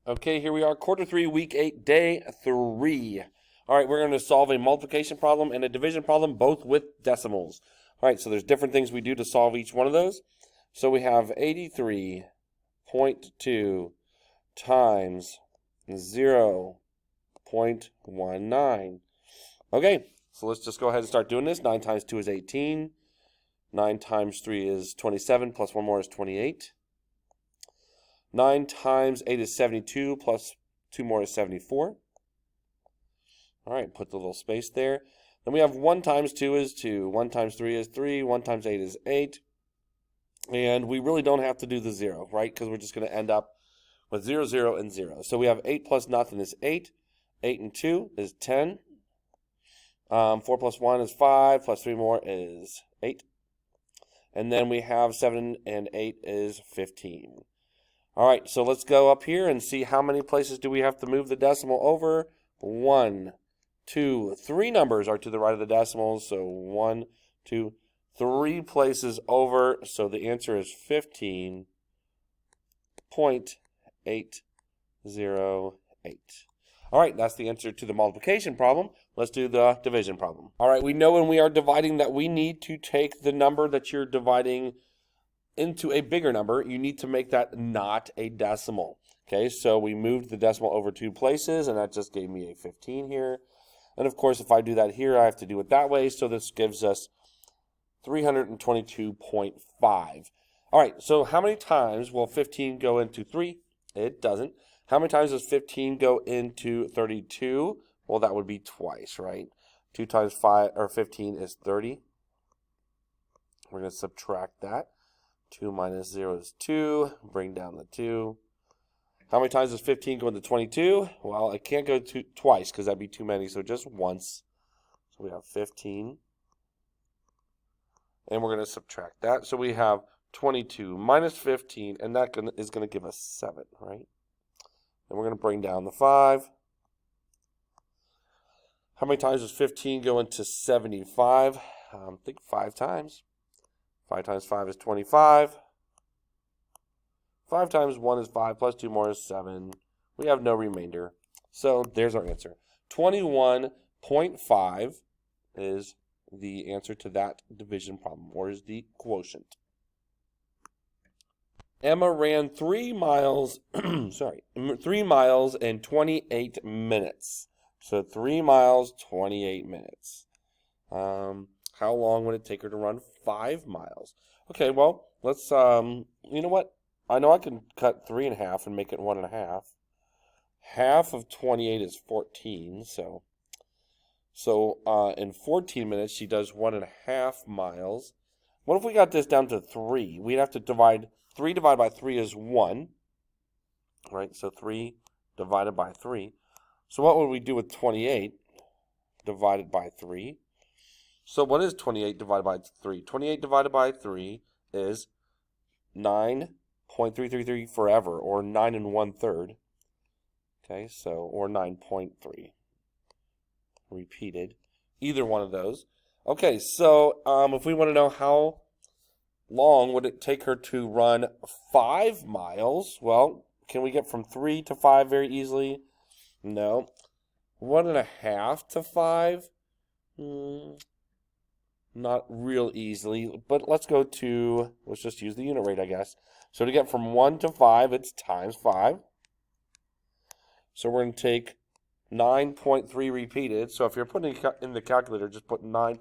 Okay, here we are, quarter 3, week 8, day 3. All right, we're going to solve a multiplication problem and a division problem, both with decimals. All right, so there's different things we do to solve each one of those. So we have 83.2 times 0.19. Okay, so let's just go ahead and start doing this. 9 times 2 is 18. 9 times 3 is 27, plus 1 more is 28. 9 times 8 is 72, plus 2 more is 74. All right, put the little space there. Then we have 1 times 2 is 2, 1 times 3 is 3, 1 times 8 is 8. And we really don't have to do the 0, right? Because we're just going to end up with 0, 0, and 0. So we have 8 plus nothing is 8. 8 and 2 is 10. 4 plus 1 is 5, plus 3 more is 8. And then we have 7 and 8 is 15. All right, so let's go up here and see how many places do we have to move the decimal over. 1, 2, 3 numbers are to the right of the decimals. So 1, 2, 3 places over. So the answer is 15.808. All right, that's the answer to the multiplication problem. Let's do the division problem. All right, we know when we are dividing that we need to take the number that you're dividing into a bigger number. You need to make that not a decimal. Okay, so we moved the decimal over 2 places, and that just gave me a 15 here. And of course, if I do that here, I have to do it that way. So this gives us 322.5. All right, so how many times will 15 go into 3? It doesn't. How many times does 15 go into 32? Well, that would be twice, right? 2 times 5 or 15 is 30. We're going to subtract that. 2 minus 0 is 2. Bring down the 2. How many times does 15 go into 22? Well, it can't go twice because that'd be too many, so just once. So we have 15. And we're going to subtract that. So we have 22 minus 15, and that is going to give us 7, right? And we're going to bring down the 5. How many times does 15 go into 75? I think 5 times. 5 times 5 is 25. 5 times 1 is 5, plus 2 more is 7. We have no remainder. So there's our answer. 21.5 is the answer to that division problem, or is the quotient. Emma ran 3 miles, 3 miles in 28 minutes. So 3 miles, 28 minutes. How long would it take her to run 5 miles? Okay, well, let's, you know what? I know I can cut 3 in half and make it 1 1/2. Half of 28 is 14, so in 14 minutes, she does 1 1/2 miles. What if we got this down to 3? We'd have to divide, 3 divided by 3 is 1, right? So 3 divided by 3. So what would we do with 28 divided by 3? So what is 28 divided by 3? 28 divided by 3 is 9.333 forever, or 9 1/3. Okay, so, or 9.3. Repeated. Either one of those. Okay, so if we want to know how long would it take her to run 5 miles, well, can we get from 3 to 5 very easily? No. 1 1/2 to 5? Not real easily, but let's just use the unit rate, I guess. So to get from 1 to 5, it's times 5. So we're going to take 9.3 repeated. So if you're putting it in the calculator, just put 9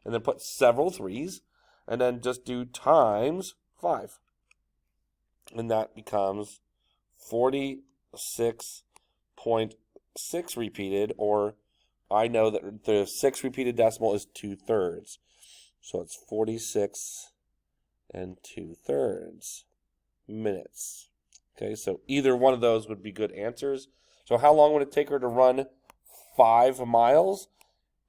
and then put several 3s, and then just do times 5. And that becomes 46.6 repeated, or I know that the 6 repeated decimal is 2/3. So it's 46 2/3 minutes. Okay, so either one of those would be good answers. So how long would it take her to run 5 miles?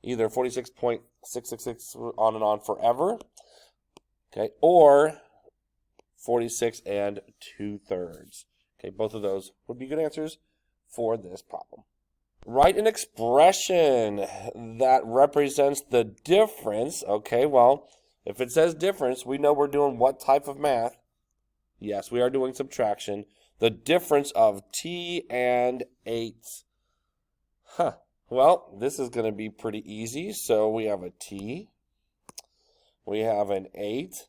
Either 46.666 on and on forever. Okay, or 46 2/3. Okay, both of those would be good answers for this problem. Write an expression that represents the difference. Okay, well, if it says difference, we know we're doing what type of math? Yes, we are doing subtraction. the difference of t and 8. Well, this is going to be pretty easy. So we have a t. We have an 8.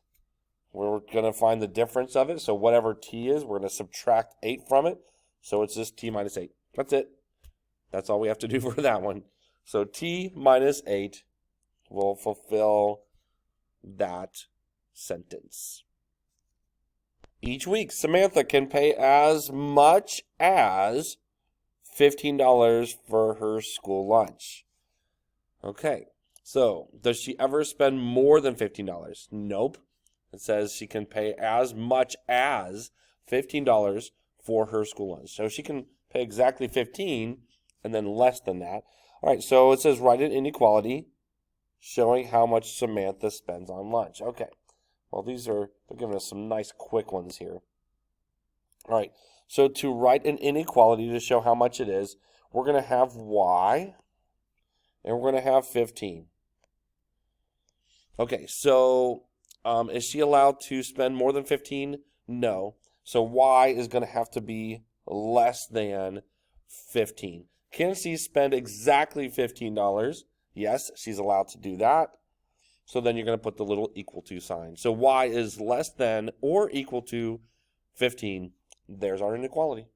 We're going to find the difference of it. So whatever t is, we're going to subtract 8 from it. So it's just t minus 8. That's it. That's all we have to do for that one. So t minus 8 will fulfill that sentence. Each week, Samantha can pay as much as $15 for her school lunch. Okay, so does she ever spend more than $15? Nope. It says she can pay as much as $15 for her school lunch. So she can pay exactly 15 and then less than that. All right, so it says write an inequality showing how much Samantha spends on lunch. Okay, well, they're giving us some nice quick ones here. All right, so to write an inequality to show how much it is, we're going to have y, and we're going to have 15. Okay, so is she allowed to spend more than 15? No. So y is going to have to be less than 15. Can she spend exactly $15? Yes, she's allowed to do that. So then you're going to put the little equal to sign. So y is less than or equal to 15. There's our inequality.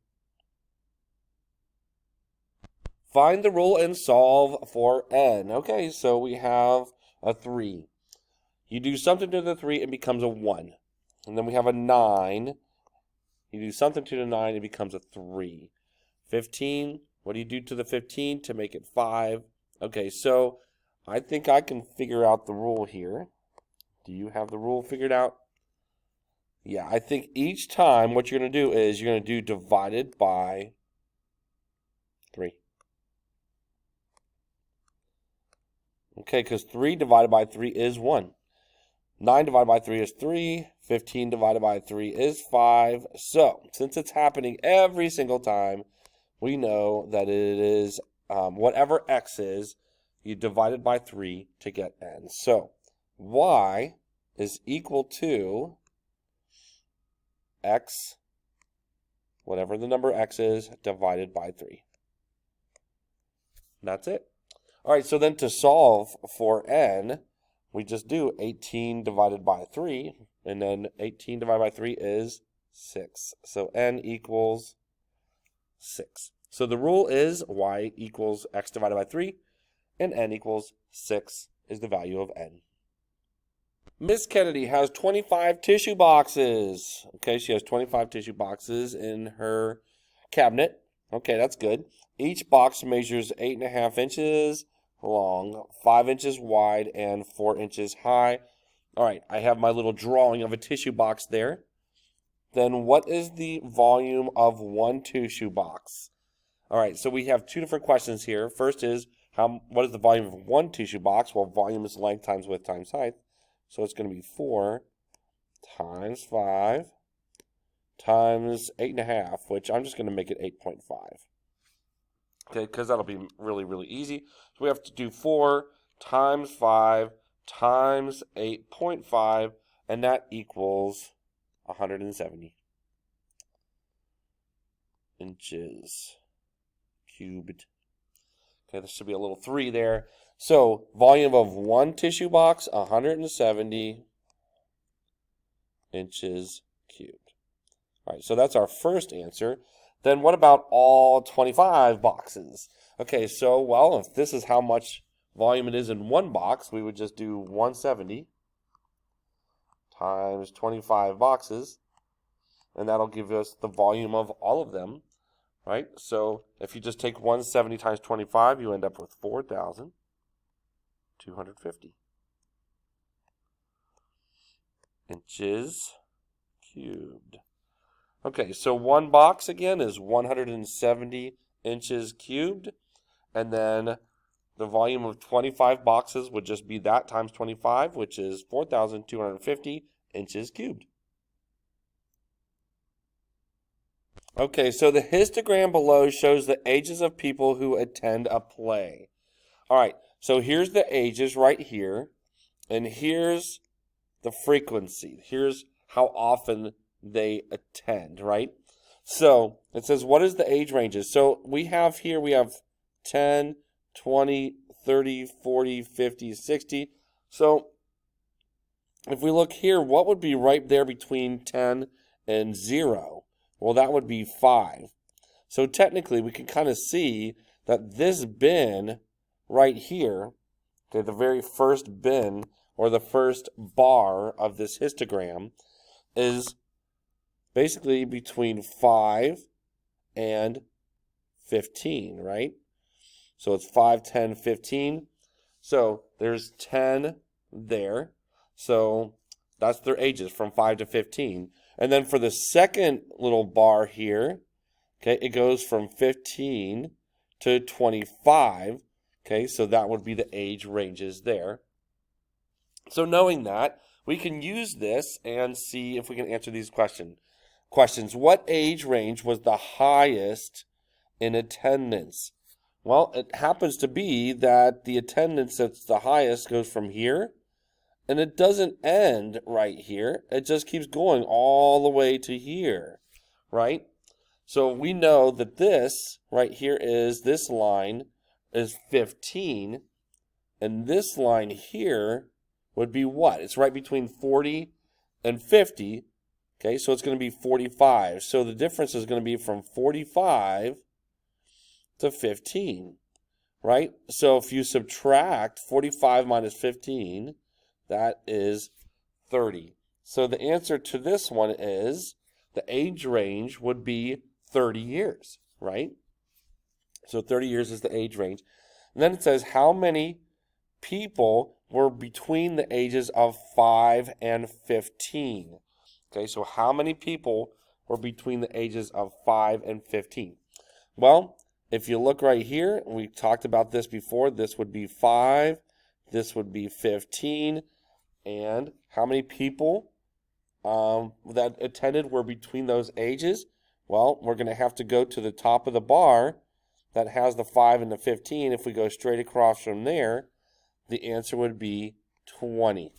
Find the rule and solve for n. Okay, so we have a 3. You do something to the 3, it becomes a 1. And then we have a 9. You do something to the 9, it becomes a 3. 15, what do you do to the 15 to make it 5? Okay, so I think I can figure out the rule here. Do you have the rule figured out? Yeah, I think each time what you're going to do is you're going to do divided by 3. Okay, because 3 divided by 3 is 1. 9 divided by 3 is 3. 15 divided by 3 is 5. So, since it's happening every single time, we know that it is whatever x is, you divide it by 3 to get n. So, y is equal to x, whatever the number x is, divided by 3. That's it. All right, so then to solve for n, we just do 18 divided by 3, and then 18 divided by 3 is 6. So n equals 6. So the rule is y equals x divided by 3, and n equals 6 is the value of n. Miss Kennedy has 25 tissue boxes. Okay, she has 25 tissue boxes in her cabinet. Okay, that's good. Each box measures 8.5 inches long, 5 inches wide, and 4 inches high. All right, I have my little drawing of a tissue box there. Then what is the volume of one tissue box? All right, so we have two different questions here. First is, what is the volume of one tissue box? Well, volume is length times width times height. So it's going to be 4 times 5 times 8.5, which I'm just going to make it 8.5. Okay, because that'll be really, really easy. So we have to do 4 times 5 times 8.5, and that equals 170 inches cubed. Okay, there should be a little 3 there. So, volume of one tissue box, 170 inches cubed. All right, so that's our first answer. Then what about all 25 boxes? Okay, so, well, if this is how much volume it is in one box, we would just do 170 times 25 boxes, and that'll give us the volume of all of them, right? So, if you just take 170 times 25, you end up with 4,250 inches cubed. Okay, so one box again is 170 inches cubed, and then the volume of 25 boxes would just be that times 25, which is 4,250 inches cubed. Okay, so the histogram below shows the ages of people who attend a play. All right, so here's the ages right here, and here's the frequency. Here's how often they attend, right? So it says, what is the age ranges? So we have 10, 20, 30, 40, 50, 60. So if we look here, what would be right there between 10 and 0? Well, that would be 5. So technically, we can kind of see that this bin right here, okay, the very first bin or the first bar of this histogram is basically between 5 and 15, right? So it's 5, 10, 15. So there's 10 there. So that's their ages from 5 to 15. And then for the second little bar here, okay, it goes from 15 to 25. Okay, so that would be the age ranges there. So knowing that, we can use this and see if we can answer these questions. What age range was the highest in attendance? Well, it happens to be that the attendance that's the highest goes from here, and it doesn't end right here. It just keeps going all the way to here, right? So we know that this right here this line is 15, and this line here would be what? It's right between 40 and 50. Okay, so it's going to be 45. So the difference is going to be from 45 to 15, right? So if you subtract 45 minus 15, that is 30. So the answer to this one is the age range would be 30 years, right? So 30 years is the age range. And then it says how many people were between the ages of 5 and 15. Okay, so how many people were between the ages of 5 and 15? Well, if you look right here, we talked about this before, this would be 5, this would be 15, and how many people that attended were between those ages? Well, we're going to have to go to the top of the bar that has the 5 and the 15. If we go straight across from there, the answer would be 20.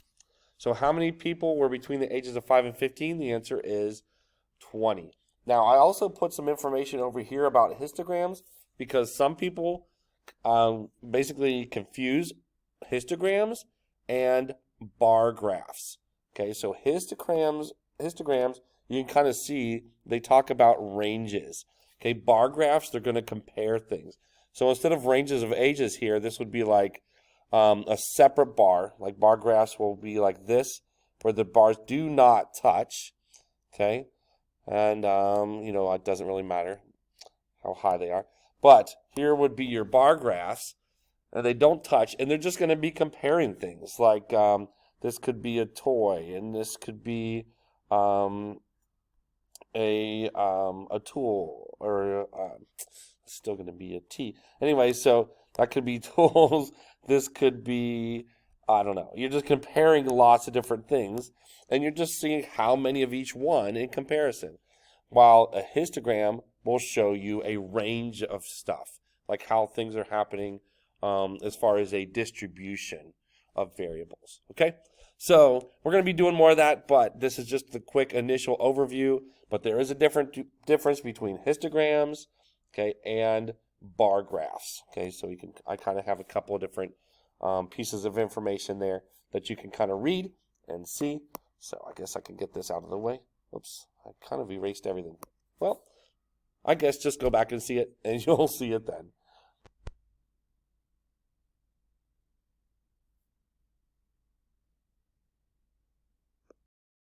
So how many people were between the ages of 5 and 15? The answer is 20. Now, I also put some information over here about histograms because some people basically confuse histograms and bar graphs. Okay, so histograms, you can kind of see they talk about ranges. Okay, bar graphs, they're going to compare things. So instead of ranges of ages here, this would be like a separate bar. Like bar graphs will be like this, where the bars do not touch. Okay, and it doesn't really matter how high they are. But here would be your bar graphs, and they don't touch, and they're just going to be comparing things. Like this could be a toy, and this could be a tool, or it's still going to be a T. Anyway, so that could be tools. This could be, I don't know. You're just comparing lots of different things, and you're just seeing how many of each one in comparison. While a histogram will show you a range of stuff, like how things are happening as far as a distribution of variables. Okay, so we're going to be doing more of that, but this is just the quick initial overview. But there is a difference between histograms, okay, and bar graphs. Okay, so I kind of have a couple of different pieces of information there that you can kind of read and see. So I guess I can get this out of the way. Oops, I kind of erased everything. Well, I guess just go back and see it, and you'll see it then.